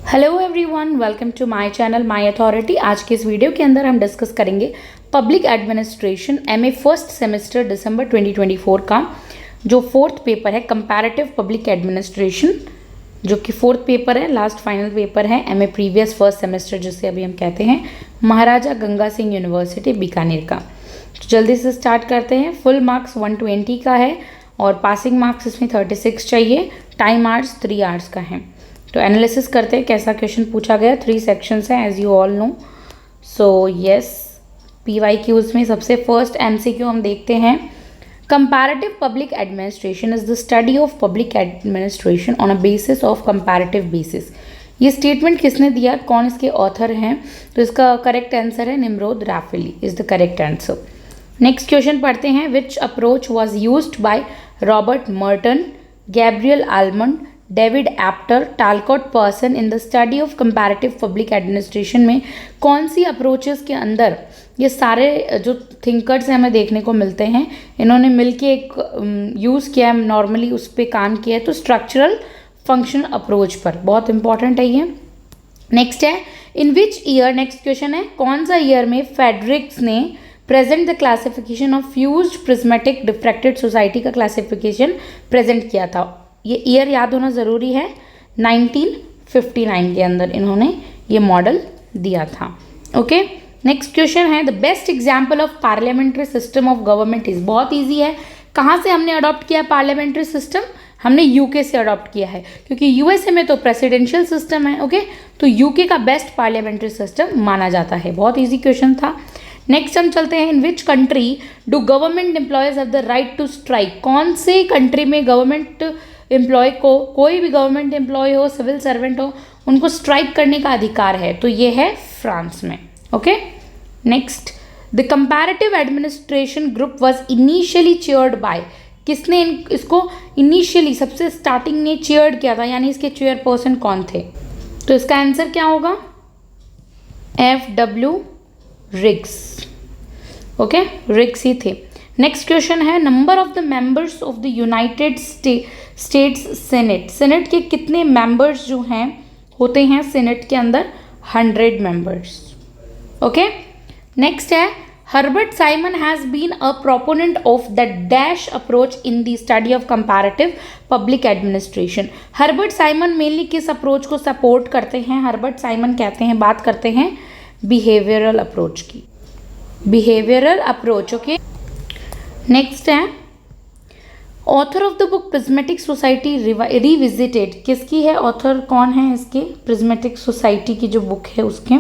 Hello everyone, welcome to my channel my authority. आज के इस वीडियो के अंदर हम डिस्कस करेंगे public administration MA first semester December 2024 का जो फोर्थ पेपर है कंपैरेटिव पब्लिक एडमिनिस्ट्रेशन, जो कि फोर्थ पेपर है, लास्ट फाइनल पेपर है एमए प्रीवियस फर्स्ट सेमेस्टर जिसे अभी हम कहते हैं, महाराजा गंगा सिंह यूनिवर्सिटी बीकानेर का। तो जल्दी से स्टार्ट करते हैं। फुल मार्क्स 120 का है और पासिंग मार्क्स इसमें 36 चाहिए। टाइम आवर्स 3 आवर्स का है। तो एनालिसिस करते हैं कैसा क्वेश्चन पूछा गया। 3 सेक्शंस हैं as you all know. So yes, PYQs में सबसे फर्स्ट MCQ हम देखते हैं। Comparative public administration is the study of public administration on a basis of comparative basis. ये स्टेटमेंट किसने दिया, कौन इसके ऑथर हैं? तो इसका करेक्ट आंसर है Nimrod Raphaeli is the correct answer. Next question पढ़ते हैं। Which approach was used by Robert Merton, Gabriel Almond, David Apter, Talcott Parsons in the study of comparative public administration में कौन सी approaches के अंदर ये सारे जो थिंकर्स हैं हमें देखने को मिलते हैं, इन्होंने मिलके एक यूज़ किया है, नॉर्मली उस पर काम किया है। तो स्ट्रक्चरल फंक्शनल अप्रोच पर बहुत इंपॉर्टेंट है ये। नेक्स्ट है इन विच ईयर, नेक्स्ट क्वेश्चन है कौन सा ईयर में फेडरिक्स ने present the classification of fused prismatic diffracted society का क्लासिफिकेशन प्रेजेंट किया था। ये ईयर याद होना ज़रूरी है। 1959 के अंदर इन्होंने ये मॉडल दिया था। ओके, नेक्स्ट क्वेश्चन है the best example of parliamentary system of government is. बहुत ईजी है। कहाँ से हमने अडॉप्ट किया पार्लियामेंट्री सिस्टम? हमने यूके से अडॉप्ट किया है, क्योंकि यूएसए में तो प्रेसिडेंशियल सिस्टम है। ओके, तो यूके का बेस्ट पार्लियामेंट्री सिस्टम माना जाता है। बहुत ईजी क्वेश्चन था। नेक्स्ट हम चलते हैं। In which country do government employees have the right to strike. कौन से कंट्री में गवर्नमेंट एम्प्लॉय को, कोई भी गवर्नमेंट एम्प्लॉय हो, सिविल सर्वेंट हो, उनको स्ट्राइक करने का अधिकार है? तो ये है फ्रांस में। Okay, next the comparative administration group was initially chaired by. किसने इसको इनिशियली सबसे स्टार्टिंग में चेयर्ड किया था, यानी इसके चेयरपर्सन कौन थे? तो इसका आंसर क्या होगा? FW rigs. ओके, रिग्स ही थे। नेक्स्ट क्वेश्चन है number of the members of the United states senate. Senate के कितने मेंबर्स जो हैं होते हैं सेनेट के अंदर? 100 मेंबर्स। ओके, नेक्स्ट है Herbert Simon has been a proponent of the dash approach in the study of comparative public administration. Herbert Simon mainly किस अप्रोच को सपोर्ट करते हैं? हर्बर्ट साइमन कहते हैं, बात करते हैं बिहेवियरल अप्रोच की, बिहेवियरल अप्रोच। ओके, नेक्स्ट है author of the book prismatic society revisited. किसकी है ऑथर, कौन है इसके? प्रिज्मेटिक सोसाइटी की जो बुक है उसके।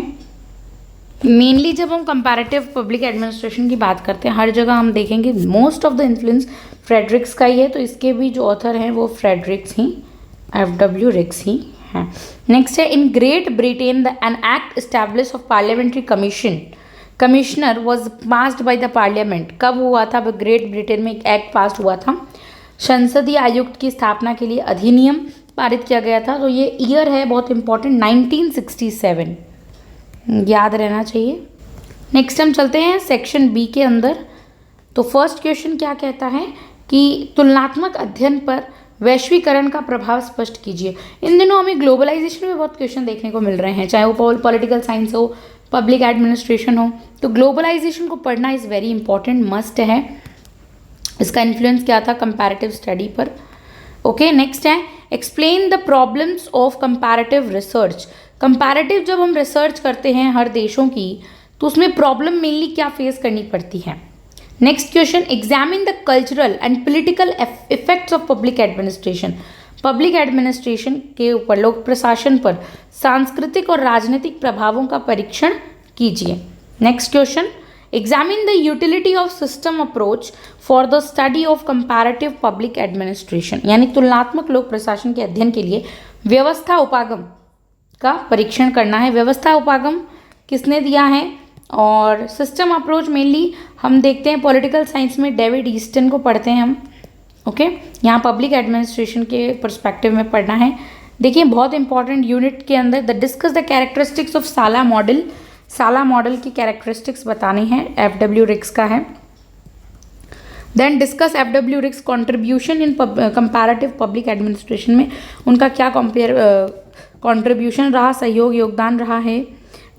मेनली जब हम कंपैरेटिव पब्लिक एडमिनिस्ट्रेशन की बात करते हैं हर जगह हम देखेंगे most of the influence Fredericks का ही है। तो इसके भी जो ऑथर हैं वो फ्रेडरिक्स ही, FW रिग्स ही हैं। नेक्स्ट है in great Britain the an act establish of parliamentary commissioner was passed by the parliament. कब हुआ था? ग्रेट ब्रिटेन में एक एक्ट पास हुआ था, संसदीय आयुक्त की स्थापना के लिए अधिनियम पारित किया गया था। तो ये ईयर है बहुत इंपॉर्टेंट, 1967, याद रहना चाहिए। नेक्स्ट हम चलते हैं सेक्शन बी के अंदर। तो फर्स्ट क्वेश्चन क्या कहता है कि तुलनात्मक अध्ययन पर वैश्वीकरण का प्रभाव स्पष्ट कीजिए। इन दिनों हमें ग्लोबलाइजेशन में बहुत क्वेश्चन देखने को मिल रहे हैं, चाहे वो पॉलिटिकल साइंस हो, पब्लिक एडमिनिस्ट्रेशन हो। तो ग्लोबलाइजेशन को पढ़ना इज़ वेरी इंपॉर्टेंट, मस्ट है। इसका इन्फ्लुएंस क्या था कंपैरेटिव स्टडी पर? ओके, नेक्स्ट है explain the problems of comparative research. Comparative जब हम रिसर्च करते हैं हर देशों की, तो उसमें प्रॉब्लम मेनली क्या फेस करनी पड़ती है? Next question examine the cultural and political effects of public administration. Public administration के ऊपर, लोक प्रशासन पर सांस्कृतिक और राजनीतिक प्रभावों का परीक्षण कीजिए। Next question examine the utility of system approach for the study of comparative public administration. यानी तुलनात्मक लोक प्रशासन के अध्ययन के लिए व्यवस्था उपागम का परीक्षण करना है। व्यवस्था उपागम किसने दिया है? और सिस्टम अप्रोच मेनली हम देखते हैं पॉलिटिकल साइंस में डेविड ईस्टन को पढ़ते हैं हम। ओके, यहाँ पब्लिक एडमिनिस्ट्रेशन के पर्सपेक्टिव में पढ़ना है। देखिए बहुत इंपॉर्टेंट यूनिट के अंदर the discuss the characteristics of sala model. Sala model की कैरेक्टरिस्टिक्स बतानी है, FW रिग्स का है। Then discuss FW Riggs contribution in comparative public administration में उनका क्या कंट्रीब्यूशन रहा, सहयोग, योगदान रहा है।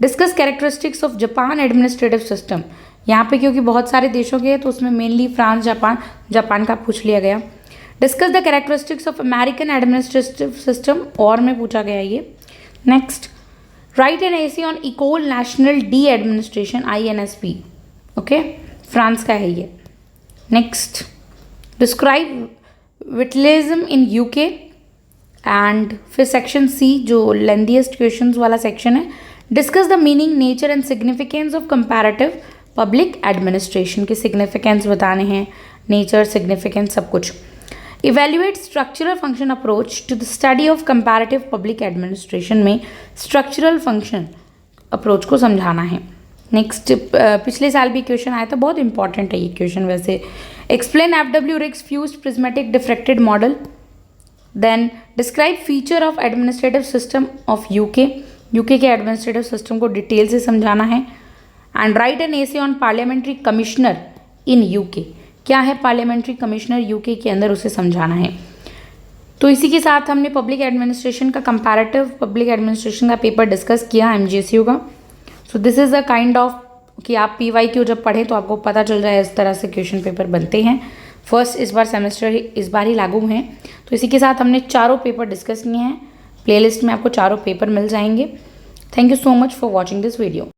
Discuss characteristics of Japan administrative system, यहाँ पे क्योंकि बहुत सारे देशों के तो उसमें मेनली फ्रांस, जापान का पूछ लिया गया। Discuss the characteristics of American administrative system, और में पूछा गया ये। Next, write an essay on Ecole Nationale de administration, INSP, okay, France का है ये। Next, describe Whitleyism in UK, and फिर सेक्शन C जो लेंथीएस्ट क्वेश्चंस वाला सेक्शन है, discuss the meaning, nature and significance of comparative public administration, के significance बताने हैं, नेचर, सिग्निफिकेंस, सब कुछ। Evaluate structural function approach to the study of comparative public administration में स्ट्रक्चरल फंक्शन अप्रोच को समझाना है। नेक्स्ट, पिछले साल भी क्वेश्चन आया था, बहुत इंपॉर्टेंट है ये क्वेश्चन वैसे। Explain FW Riggs fused prismatic diffracted model. Then describe feature of administrative system of UK के एडमिनिस्ट्रेटिव सिस्टम को डिटेल से समझाना है। And write an essay on parliamentary commissioner in UK, क्या है पार्लियामेंट्री कमिश्नर UK के अंदर, उसे समझाना है। तो इसी के साथ हमने पब्लिक एडमिनिस्ट्रेशन का, कंपैरेटिव पब्लिक एडमिनिस्ट्रेशन का पेपर डिस्कस किया MGSU का। So this is a kind of कि आप PYQ जब पढ़ें तो आपको पता चल जाए इस तरह से क्वेश्चन पेपर बनते हैं। फर्स्ट इस बार सेमेस्टर इस बार ही लागू हैं। तो इसी के साथ हमने चारों पेपर डिस्कस किए हैं। प्लेलिस्ट में आपको चारों पेपर मिल जाएंगे। Thank you so much for watching this video.